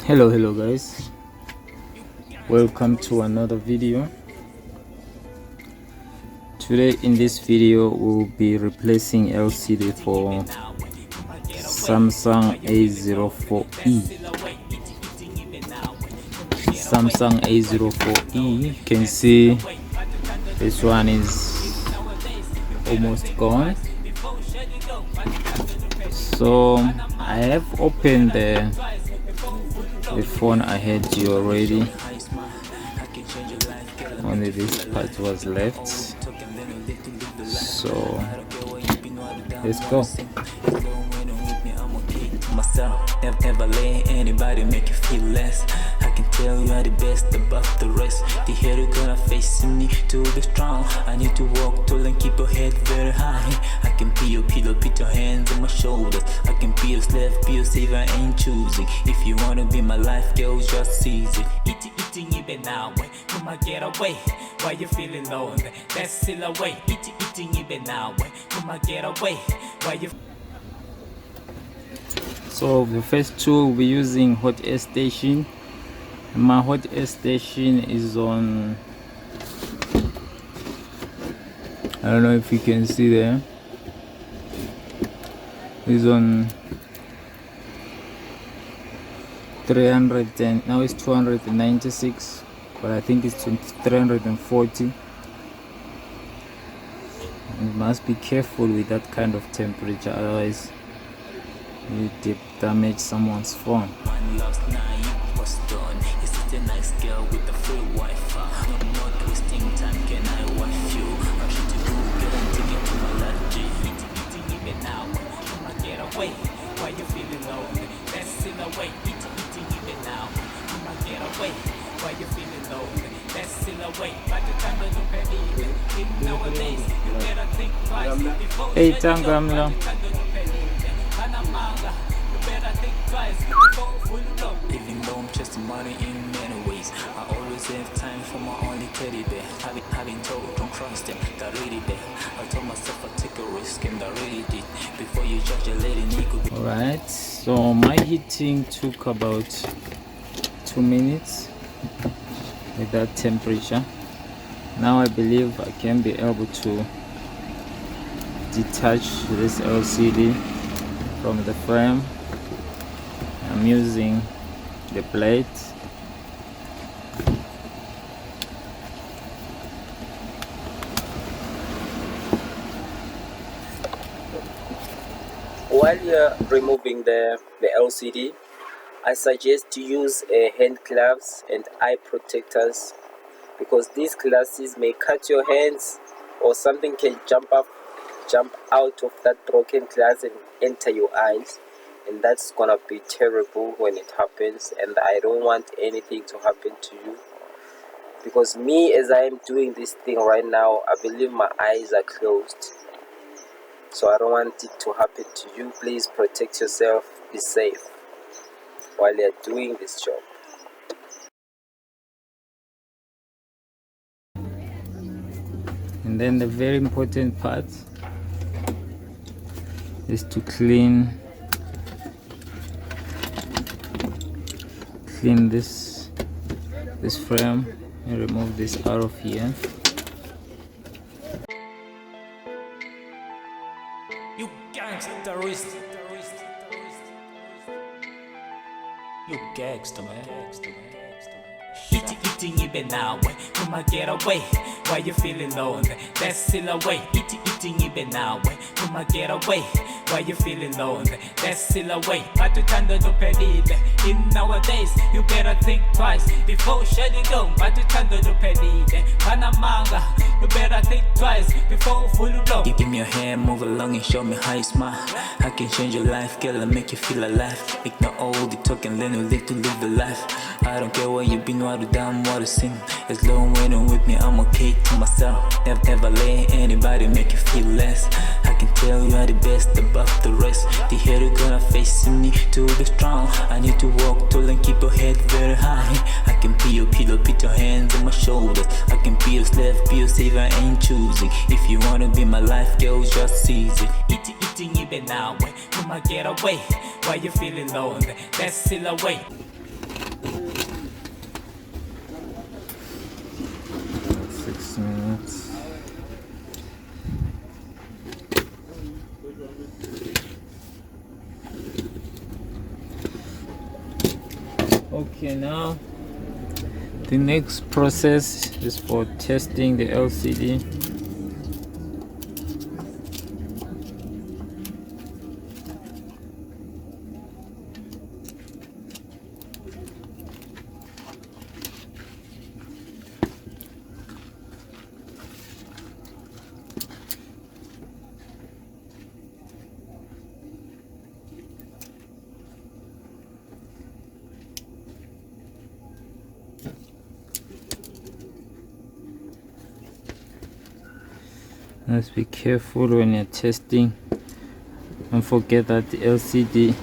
Hello guys, welcome to another video. Today in this video we'll be replacing LCD for Samsung A04e. Samsung A04e, you can see this one is almost gone. So I have opened the phone I had you already. Only this part was left, so let's go. Never let anybody make you feel less. I can tell you are the best above the rest. The hell you gonna face me to be strong. I need to walk tall and keep your head very high. I can be your pillow, put your hands on my shoulders. I can be your slave, be your savior, I ain't choosing. If you wanna be my life, girl, just seize it. Eating even now, come on, get away. Why you feeling lonely? That's still away. Eating even now, come on, get away. Why you? So the first tool we'll be using hot air station. My hot air station is on, I don't know if you can see there, is on 300 and now it's 296, but I think it's 340. You must be careful with that kind of temperature, otherwise you damage someone's phone. Last night was done. Is it a nice girl with the free Wi-Fi? No more wasting time, can I wife you? I should do good and take it to my laundry. Eating even now, come on, get away. Why you feeling lonely? That's still away. Eating even now, come on, get away. Why you feeling lonely? That's still away. But the time that you believe it, nowadays you better think twice before Hey, Tangamla. Even though I'm just money in many ways, I always have time for my only teddy bear. Having told, don't trust them, that really bad. I told myself I'd take a risk and I really did. Before you judge a lady, Nico. Alright, so my heating took about 2 minutes with that temperature. Now I believe I can be able to detach this LCD from the frame. I'm using the plate. While you're removing the LCD, I suggest to use hand gloves and eye protectors, because these glasses may cut your hands or something can jump out of that broken glass and enter your eyes, and that's gonna be terrible when it happens, and I don't want anything to happen to you, because me, as I am doing this thing right now, I believe my eyes are closed, so I don't want it to happen to you. Please protect yourself, be safe while you're doing this job. And then the very important part is to clean this frame and remove this out of here. You gangsterist. You gangster, man. Eating even now, come on, get away. Why you feeling lonely? That's still away. Eating even now, come on, get away. Why you feeling lonely? That's still away. But you can't do it. In nowadays, you better think twice before shutting down. But you can't do it. Panamanga, you better think twice before full blow. Give me your hand, move along and show me how you smile. I can change your life, girl, and make you feel alive. Ignore all the talking, learn you live to live the life. I don't care where you been, what you done, what you seen. As long as you're with me, I'm okay to myself. Never let anybody make you feel less. I can tell you are the best above the rest. The hell you gonna face me to be strong. I need to walk tall and keep your head very high. I can be your pillow, put your hands on my shoulders. I can be your slave, be your savior, I ain't choosing. If you wanna be my life, girl, just seize it. Eating even now, come on, get away. Why you feeling lonely? That's still away. 6 minutes. Okay, now the next process is for testing the LCD. Let's be careful when you're testing. Don't forget that the LCD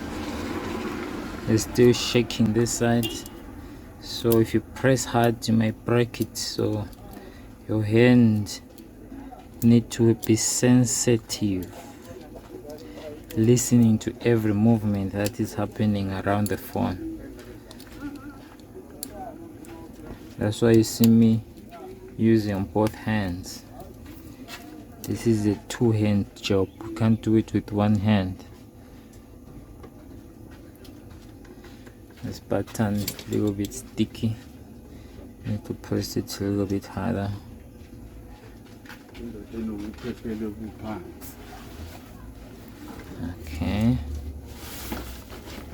is still shaking this side, so if you press hard you might break it, so your hand need to be sensitive, listening to every movement that is happening around the phone. That's why you see me using both hands. This is a two-hand job. You can't do it with one hand. This button is a little bit sticky. You need to press it a little bit harder. Okay.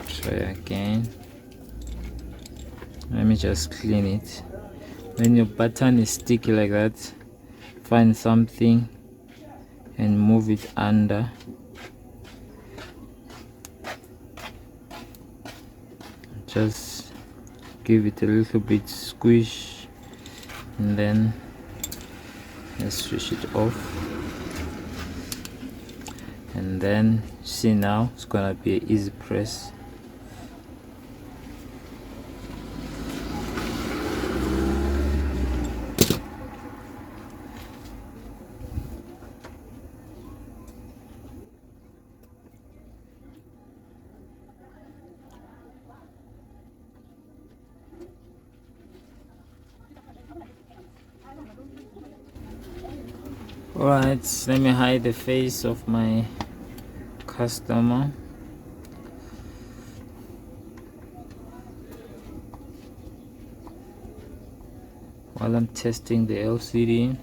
Try again. Let me just clean it. When your button is sticky like that, find something and move it under. Just give it a little bit squish and then let's switch it off. And then see, now it's gonna be an easy press. Alright, let me hide the face of my customer. While I'm testing the LCD.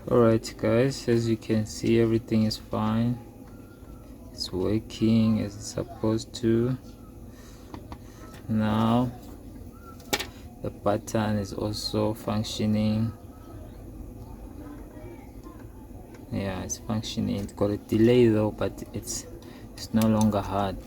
Alright guys, as you can see, everything is fine. It's working as it's supposed to. Now the button is also functioning. Yeah, it's functioning. It's got a delay though, but it's no longer hard.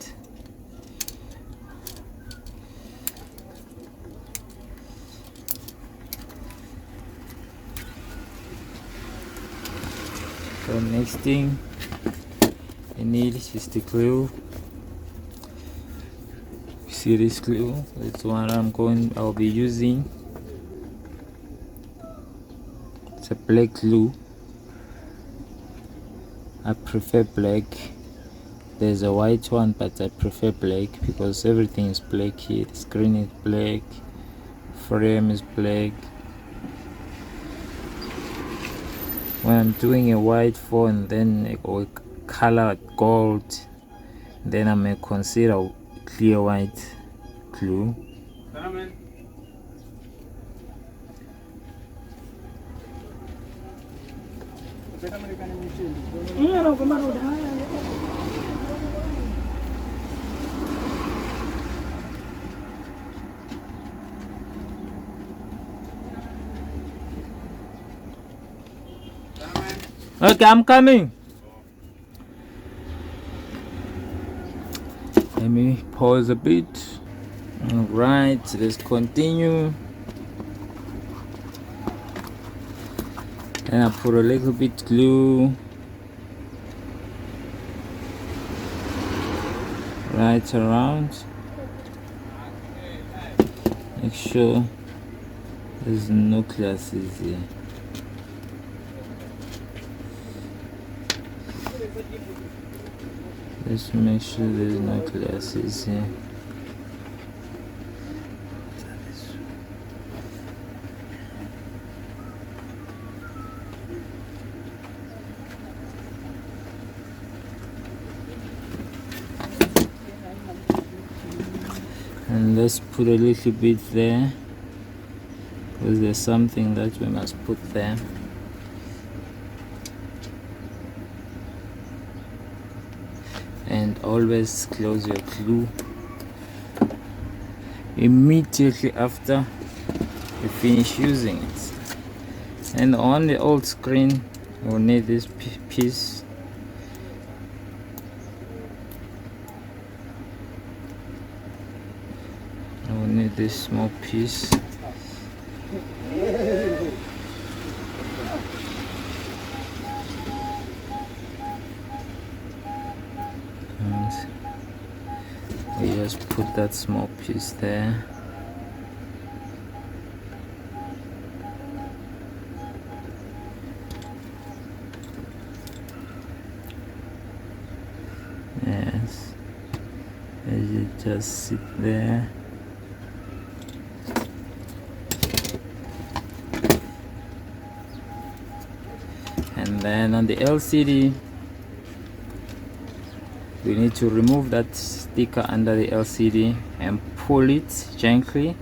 So next thing you need is the glue. See this glue? That's what I'll be using. It's a black glue. I prefer black. There's a white one, but I prefer black because everything is black here. The screen is black, frame is black. When I'm doing a white phone, then or colored gold, then I may consider clear white glue. Okay, I'm coming. Let me pause a bit. Alright, let's continue. And I put a little bit glue right around. Make sure there's no classes here. Let's make sure there's no classes here. And let's put a little bit there, because there's something that we must put there. And always close your glue immediately after you finish using it. And on the old screen we'll need this piece. We'll need this small piece. And we just put that small piece there. Yes, as you just sit there. And then on the LCD we need to remove that sticker under the LCD and pull it gently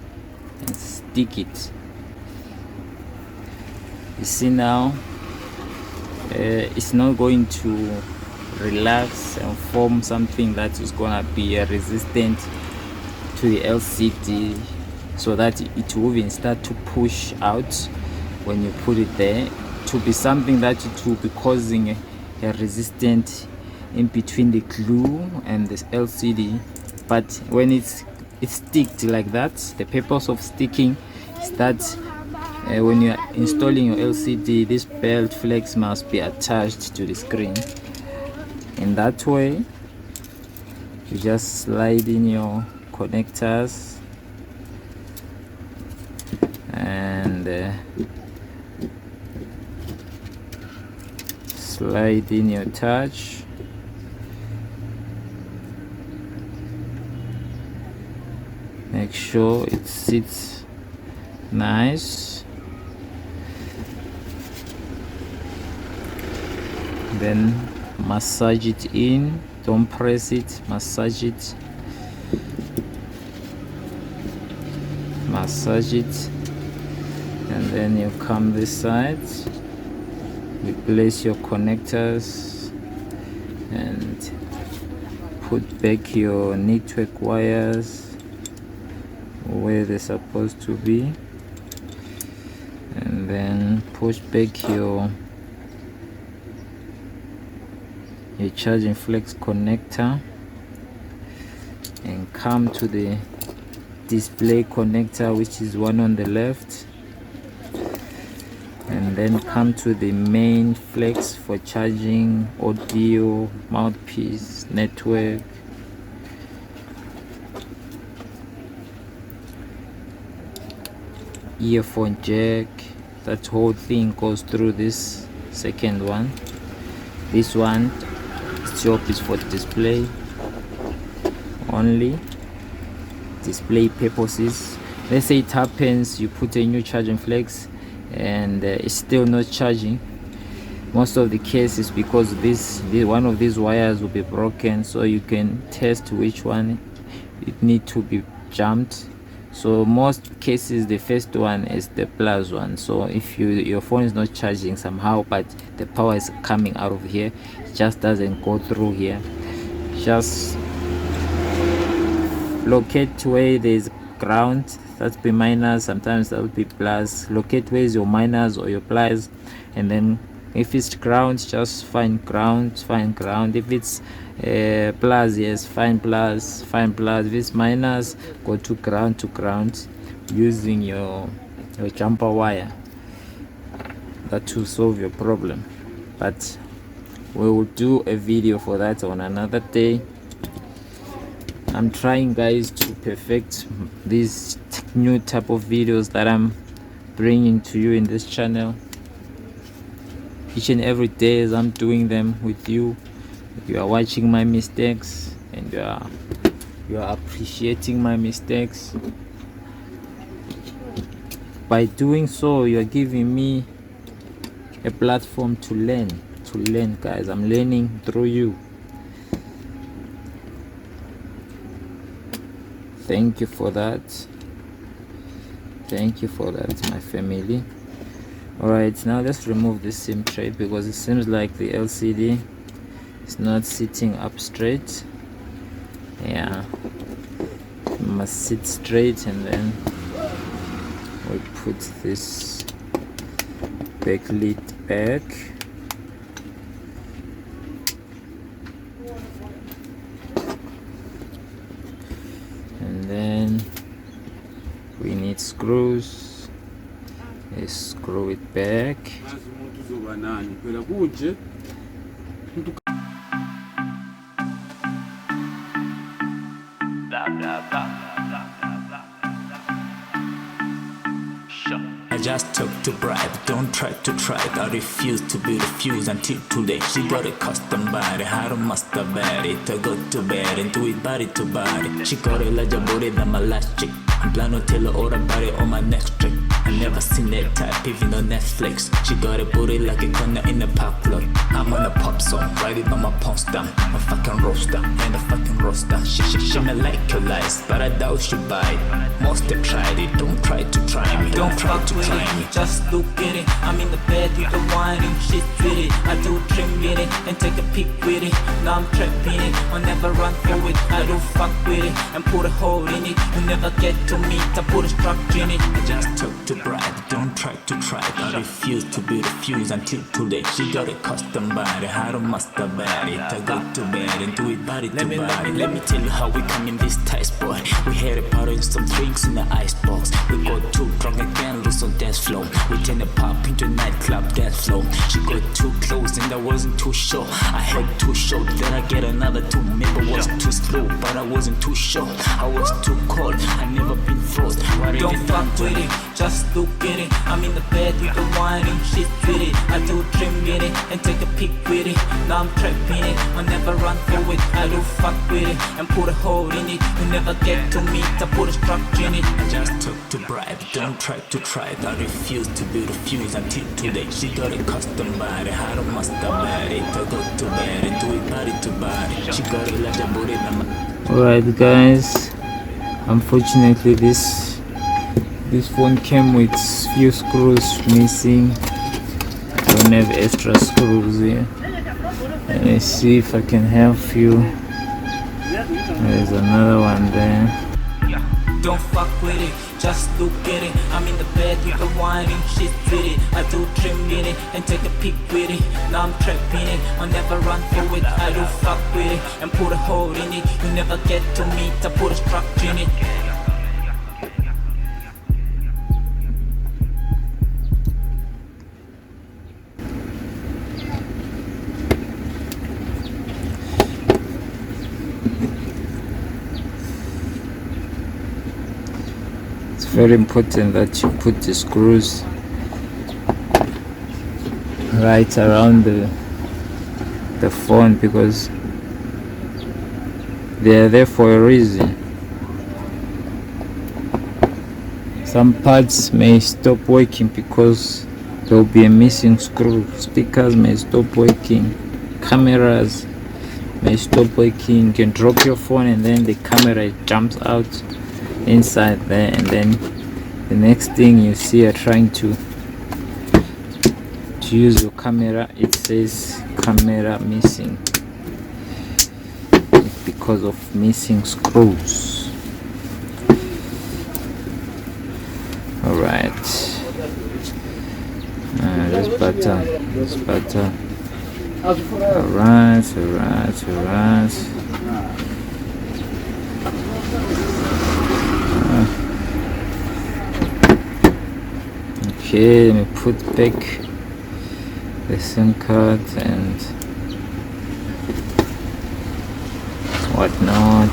and stick it. You see now it's not going to relax and form something that is gonna be resistant to the LCD, so that it will even start to push out when you put it there, to be something that it will be causing a resistance in between the glue and this LCD. But when it's sticked like that, the purpose of sticking is that when you are installing your LCD, this belt flex must be attached to the screen. In that way, you just slide in your connectors and slide in your touch. Make sure it sits nice. Then massage it in, don't press it, massage it, and then you come this side, you place your connectors and put back your network wires where they're supposed to be, and then push back your charging flex connector and come to the display connector, which is one on the left, and then come to the main flex for charging audio, mouthpiece, network, earphone jack. That whole thing goes through this second one. This one job is for display only, display purposes. Let's say it happens you put a new charging flex and it's still not charging. Most of the cases because this one of these wires will be broken, so you can test which one it need to be jumped. So most cases the first one is the plus one. So if your phone is not charging somehow but the power is coming out of here, it just doesn't go through here, just locate where there's ground, that's be minus, sometimes that will be plus. Locate where is your minus or your plus, and then if it's ground, just find ground. If it's plus, yes, find plus. If it's minus, go to ground using your jumper wire. That will solve your problem, but we will do a video for that on another day. I'm trying, guys, to perfect these new type of videos that I'm bringing to you in this channel each and every day. As I'm doing them with you, you are watching my mistakes and you are appreciating my mistakes. By doing so, you are giving me a platform to learn, guys. I'm learning through you. Thank you for that. Thank you for that, my family. Alright, now let's remove this SIM tray because it seems like the LCD is not sitting up straight. Yeah, it must sit straight, and then we put this backlit back. And then we need screws. Let's screw it back. I just took to bribe, don't try to try it. I refuse to be refused until today. She got a custom body, how to master body. To go to bed and do it body to body. She got a larger body than my last chick. I'm plan to tell her all about it on my next trick. I never seen that type even on Netflix. She got a booty like a corner in the pop look. I'm on a pop song, riding on my pump stamp. A fucking roaster and a fucking roaster. She may like your lies, but I doubt she buy it. Most have tried it, don't try to try me. Don't try to try me. Just look at it. I'm in the bed with the wine and shit with it. I do trim with it and take a peek with it. Now I'm trapping it, I'll never run for it. I do fuck with it and put a hole in it. You never get to meet, I put a structure in it. I just took to bribe, don't try to try it. I refuse to be refused until today. She got a custom body, how to master body. I go to bed and do it body to body. Let me tell you how we come in this tight spot. We had a party and some drinks in the icebox. We got too drunk again, loose on dance floor. We turn the pop into a nightclub dance floor. She got too close and I wasn't too sure. I had too short, then I get another two. Maybe I was too slow, but I wasn't too sure. I was too cold, I never been froze. Don't fuck with it, just look at it. I'm in the bed with the wine and shit with it. I do trim with it and take a peek with it. Now I'm trapping it, I'll never run for it. I do fuck with it and put a hole in it. You never get to meet, I put a structure in it. I just took to bribe, don't try to try it. I refuse to be refused until today. She got a custom body, how to master body. To go to bed and do it body to body. She got a larger booty than my... Alright guys, unfortunately this phone came with few screws missing. Don't have extra screws here. Let's see if I can help you. There's another one there. Don't fuck with it, just look at it. I'm in the bed with the wine and shit with it. I do trim in it and take a peek with it. Now I'm trapping it, I'll never run for it. I do fuck with it and put a hole in it. You never get to meet, I put a structure in it. Very important that you put the screws right around the phone because they are there for a reason. Some parts may stop working because there will be a missing screw. Speakers may stop working, cameras may stop working. You can drop your phone and then the camera jumps out inside there, and then the next thing you see you're trying to use your camera, it says camera missing. It's because of missing screws. Alright, this button. Alright. Okay, let me put back the SIM card and whatnot.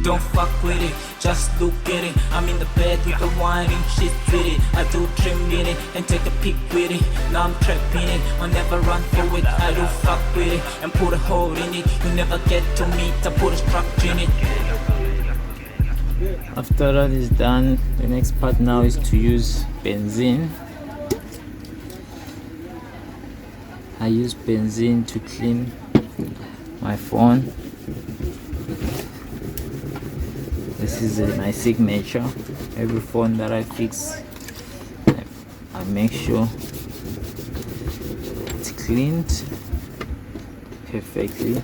Don't fuck with it, just look at it. I'm in the bed with the wine and shit with it. I do trim in it and take a peek with it. Now I'm trapping it, I'll never run for it. I do fuck with it and put a hole in it. You never get to meet, I put a structure in it. After that is done, the next part now is to use benzene. I use benzene to clean my phone. This is my signature. Every phone that I fix, I make sure it's cleaned perfectly.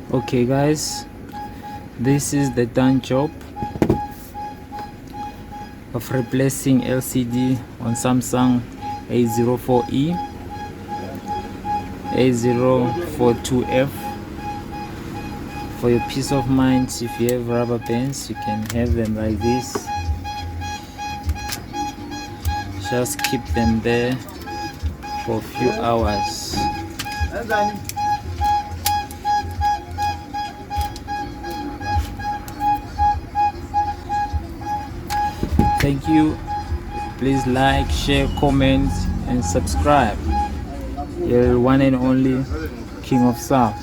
Okay guys, this is the done job of replacing LCD on Samsung A04E, A042F. For your peace of mind, if you have rubber bands, you can have them like this. Just keep them there for a few hours. Thank you. Please like, share, comment and subscribe. You're one and only King of Sound.